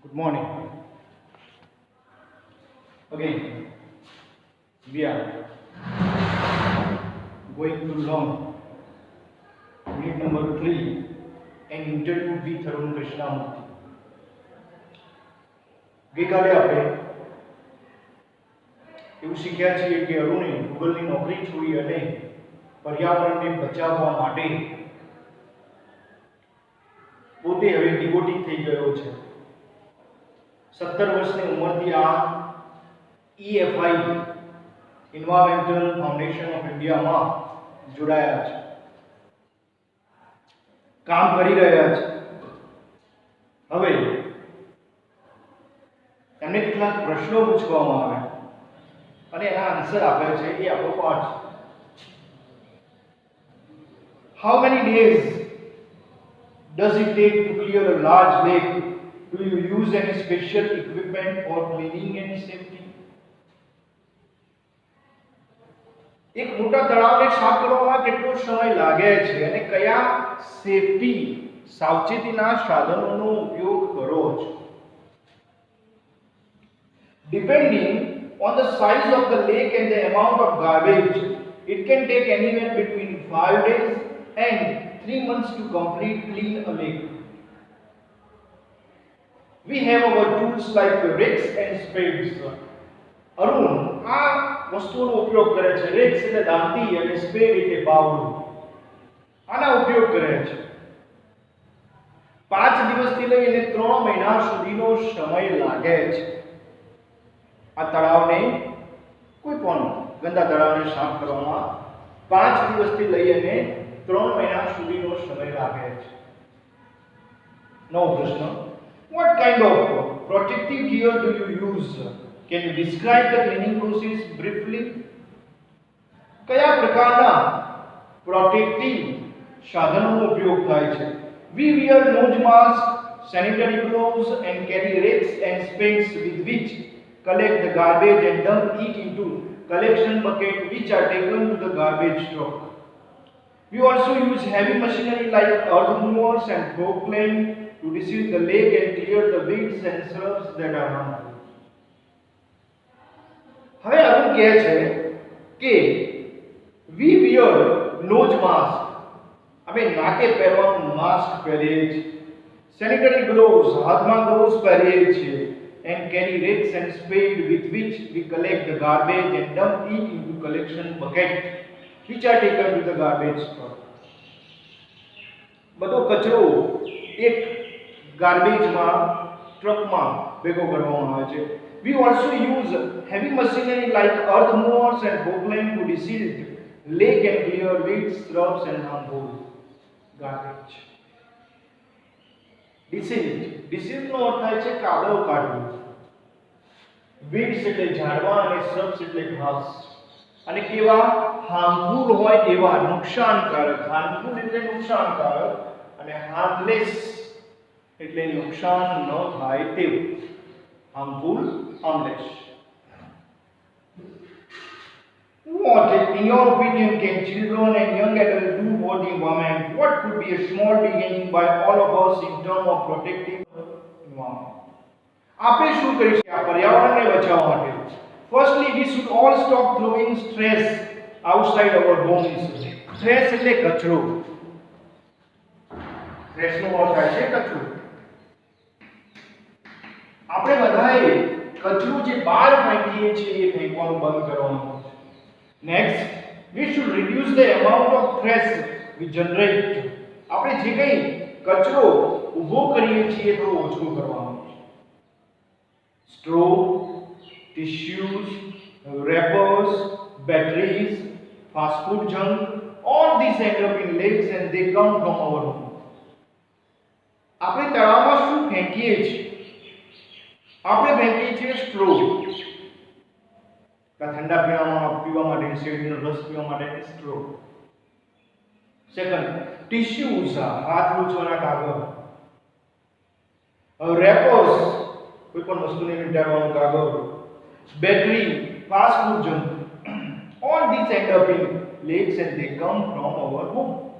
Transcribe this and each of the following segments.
Good morning. Again, we are going to learn unit number 3, an interview with Arun Krishnamurthy. ગઈકાલે આપણે એવું શીખ્યા છીએ કે અરુણે ગૂગલની નોકરી છોડી અને પર્યાવરણને બચાવવા માટે પોતે હવે ડિવોટી થઈ ગયો છે. 17 વર્ષની ઉંમરથી આ EFI એન્વાયરમેન્ટલ ફાઉન્ડેશન ઓફ ઇન્ડિયામાં જોડાયા છે, કામ કરી રહ્યા છે. હવે એમને કેટલાક પ્રશ્નો પૂછવામાં આવ્યા અને એના આન્સર આપે છે. એ આપણો પાઠ છે. How many days does it take to clear a large lake? Do you use any special equipment for cleaning and safety? એક મોટા તળાવને સાફ કરવામાં કેટલો સમય લાગે છે અને કયા સેફટી સાવચેતીના સાધનોનો ઉપયોગ કરો છો? Depending on the size of the lake and the amount of garbage, it can take anywhere between 5 days and 3 months to complete clean a lake. We have our tools like the rakes and spades. Arun આ વસ્તુનો ઉપયોગ કરે છે. Racks એટલે દાંતી અને સ્પેડ એટલે બાવડું. આના ઉપયોગ કરે છે. 5 દિવસથી લઈને 3 મહિના સુધીનો સમય લાગે છે આ તળાવને, કોઈ પણ ગંદા તળાવને સાફ કરવામાં 5 દિવસથી લઈને 3 મહિના સુધીનો સમય લાગે છે. નવો પ્રશ્ન: What kind of protective gear do you use? Can you describe the cleaning process briefly? કયા પ્રકારના પ્રોટેક્ટિવ સાધનોનો ઉપયોગ થાય છે? We wear nose mask, sanitary gloves and carry rakes and spades with which collect the garbage and dump it into collection bucket which are taken to the garbage truck. We also use heavy machinery like earth movers and forklift to receive the lake and clear the weeds and shrubs that are harmful. હવે અરુણ કહે છે કે we wear nose mask, અમે નાકે પહેરવાનું mask પહેરીએ છીએ, sanitary gloves, હાથમાં gloves પહેરીએ છીએ, and carry rakes and spade with which we collect the garbage and dump it into collection bucket which are taken to the garbage truck. બધો કચરો એક ગાર્બેજમાં ટ્રકમાં ભેગો કરવામાં આવે છે. We also use heavy machinery like earth movers and forklift to desilt lake and clear weeds, shrubs and harmful garbage. Desilt નો અર્થ થાય છે કાદવ કાઢવું. weeds એટલે ઝાડવા અને shrubs એટલે ઘાસ. અને કેવા હાર્મફુલ હોય એવા, નુકસાનકારક. હાર્મફુલ એટલે નુકસાનકારક અને હાર્મલેસ એટલે નુકસાન ન થાય તેવું. harmful, harmless. What, in your opinion, can children and young adults do for the environment? What could be a small beginning by all of us in terms of protecting the environment? આપણે શું કરી શકીએ આ પર્યાવરણને બચાવવા માટે? Firstly, we should all stop throwing trash outside our homes. Trash એટલે કચરો. trash નો અર્થ થાય છે કચરો. આપણે બધાએ કચરો જે બહાર ફેંકીએ છીએ એ ફેંકવાનું બંધ કરવાનું છે. Next, we should reduce the amount of trash we generate. આપણે જે કંઈ કચરો ઊભો કરીએ છીએ એ થોડો ઓછો કરવાનો છે. Straw, tissues, wrappers, batteries, fast food junk, all these end up in lakes and they come from our home. આપણે તળાવમાં શું ફેંકીએ છીએ? આપણે ફેંકીએ છીએ સ્ટ્રો, ઠંડા પીવા માટે, શેરડીનો રસ પીવા માટે સ્ટ્રો. સેકન્ડ, ટિશ્યુઝ, હાથ લૂછવાના કાગળ. રેપર્સ, કોઈ પણ વસ્તુને વીંટાળવાનું કાગળ. Battery, fast food junk. all these end up in lakes and they come from our home.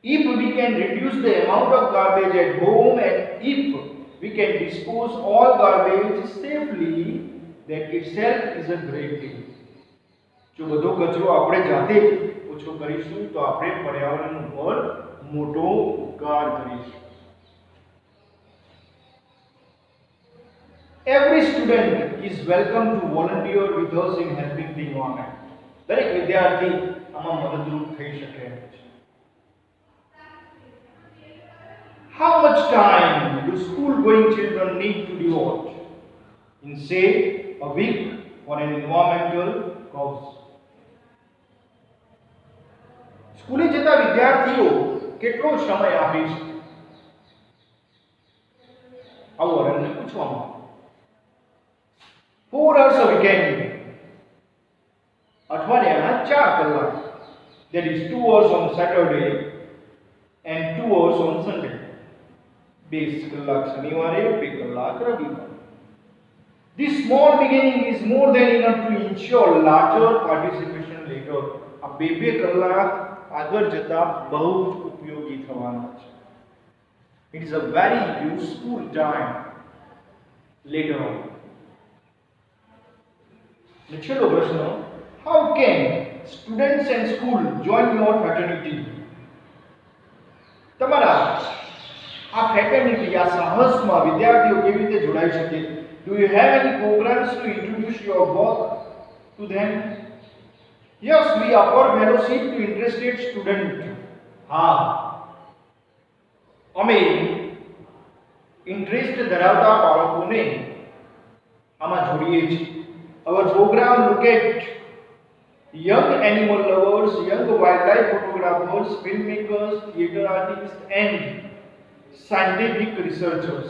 If we can reduce the amount of garbage at home and if we can dispose all garbage safely, that itself is a great thing. જો બધો કચરો આપણે જાતે ઓછો કરીશું તો આપણે પર્યાવરણ ઉપર મોટો ઉપકાર કરીશું. Every student is welcome to volunteer with us in helping the environment. દરેક વિદ્યાર્થી આમાં મદદરૂપ થઈ શકે છે. How much time do school-going children need to devote in, say, a week for an environmental cause? સ્કૂલે જતા વિદ્યાર્થીઓ કેટલો સમય આપી શકે? આવું અરણને પૂછવામાં. 4 hours a weekend. અઠવાડિયાના 4 કલાક. That is 2 hours on Saturday and 2 hours on Sunday. 20 કલાક શનિવારે, 2 કલાક રવિવારે. This small beginning is more than enough to ensure larger participation later. આ 2 કલાક આગળ જતા બહુ ઉપયોગી થવાના છે. It is a very useful time later on. છેલ્લો પ્રશ્ન, how can students and school join your fraternity? તમારા આ ફ્રેટર્નિટી, આ સાહસમાં વિદ્યાર્થીઓ કેવી રીતે જોડાઈ શકે? Do you have any programs to introduce your work to them? Yes, we offer fellowship to interested students. હા, અમે ઇન્ટરેસ્ટ ધરાવતા બાળકોને આમાં જોડીએ છીએ. Our program look at young animal lovers, young wildlife photographers, filmmakers, theatre artists and scientific researchers.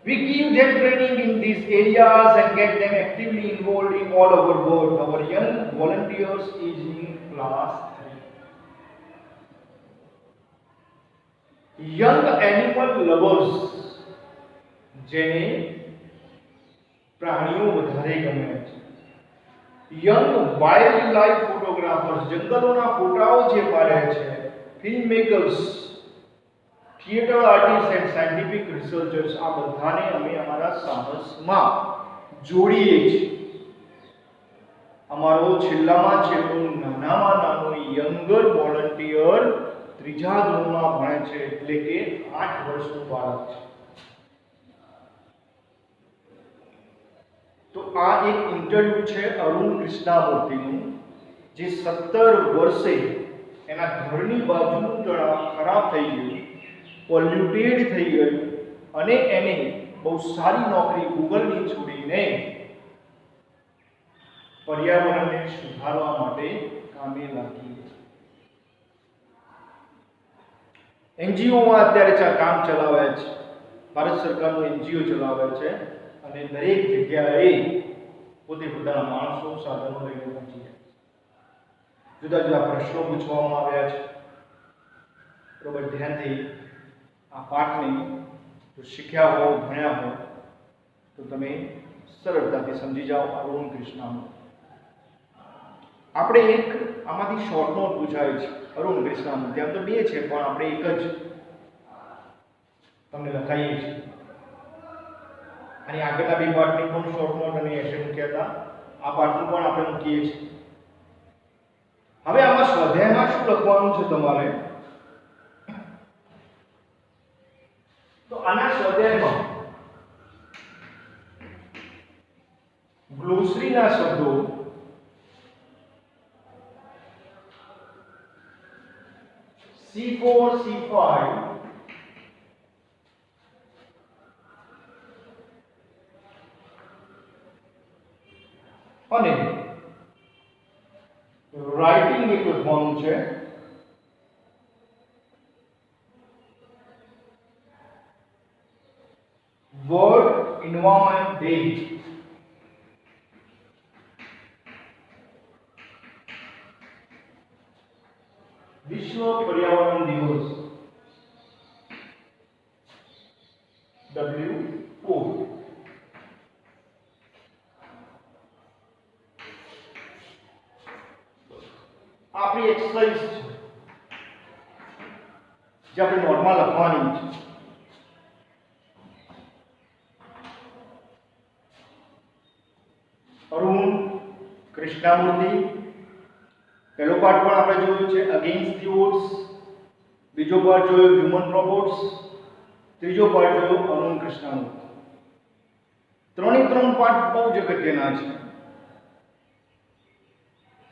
We give them training in these areas and get them actively involved in all our work. Our young volunteers is in class 3. Young animal lovers, જેને પ્રાણીઓ વધારે ગમે છે. Young wild life photographers, જંગલોના ફોટાઓ જે પાડે છે. Film makers, theatre artist and scientific researchers, આ બધાને અમે અમારા સાહસમાં જોડીએ છીએ. અમારો છેલ્લામાં છેલ્લો નાનામાં નાનો યંગર વોલન્ટિયર 3જા ધોરણમાં ભણે છે, એટલે કે 8 વર્ષનું બાળક છે. તો આ એક ઇન્ટરવ્યુ છે અરુણ કૃષ્ણામૂર્તિનું, જે 17 વર્ષે એના ઘરની બાજુનું તળાવ ખરાબ થઈ ગયું, પોલ્યુટેડ થઈ ગયું અને એને બહુ સારી નોકરી ગૂગલની છોડીને પર્યાવરણને સુધારવા માટે કામે લાગી. એનજીઓમાં અત્યારે કામ ચલાવે છે. ભારત સરકારનું એનજીઓ ચલાવે છે અને દરેક જગ્યાએ પોતે પોતાના માણસો, સાધનો લઈને પહોંચી જાય. જુદા જુદા પ્રશ્નો પૂછવામાં આવ્યા છે. બરોબર, ધ્યાનથી આ પાઠને જો શીખ્યા હો, ભણ્યા હો તો તમે સરળતાથી સમજી જાઓ. અરુણ કૃષ્ણાનું આપણે એક આમાંથી શોર્ટ નોટ પૂછાય છે. અરુણ કૃષ્ણાનું ત્યાં તો 2 છે, પણ આપણે એક જ તમને લખાઈએ છીએ. અને આગળના 2 પાઠની પણ શોર્ટ નોટ અને એસે મૂક્યા હતા. આ પાઠનું પણ આપણે મૂકીએ છીએ. હવે આમાં સ્વાધ્યાયમાં શું લખવાનું છે તમારે? તો આના સ્વાધ્યાયમાં ગ્લોસરીના શબ્દો, C4, C5 અને રાઇટિંગ એક લખવાનું છે. વર્લ્ડ એન્વાયરમેન્ટ ડે, વિશ્વ પર્યાવરણ દિવસ, W4. આપણી એક્સરસાઇઝ છે. જે આપણે નોર્મલ લખવાની છે. અરુણ કૃષ્ણામૂર્તિ, પહેલો પાઠ પણ આપણે જોયું છે અગેન્સ્ટ ધી ઓડ્સ, બીજો પાઠ જોયો હ્યુમન રોબોટ્સ, ત્રીજો પાઠ જોયો અરુણ કૃષ્ણામૂર્તિ. ત્રણે ત્રણ પાઠ બહુ જ અગત્યના છે.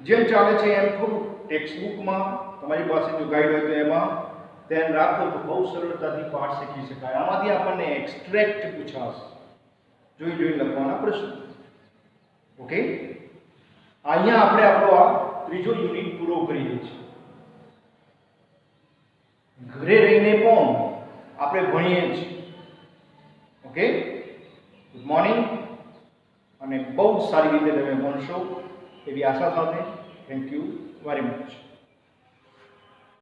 જેમ ચાલે છે એમ થોડું ટેક્સ્ટબુકમાં તમારી પાસે જો ગાઈડ હોય તો એમાં ધ્યાન રાખો તો બહુ સરળતાથી પાઠ શીખી શકાય. આમાંથી આપણને એક્સ્ટ્રેક્ટ પૂછાશે, જોઈ લખવાના પ્રશ્નો. ઓકે, અહીંયા આપણે આપણો આ ત્રીજો યુનિટ પૂરો કરીએ છીએ. ઘરે રહીને પણ આપણે ભણીએ છીએ. ઓકે, ગુડ મોર્નિંગ, અને બહુ સારી રીતે તમે ભણશો એવી આશા સાથે થેન્ક યુ વેરી મચ.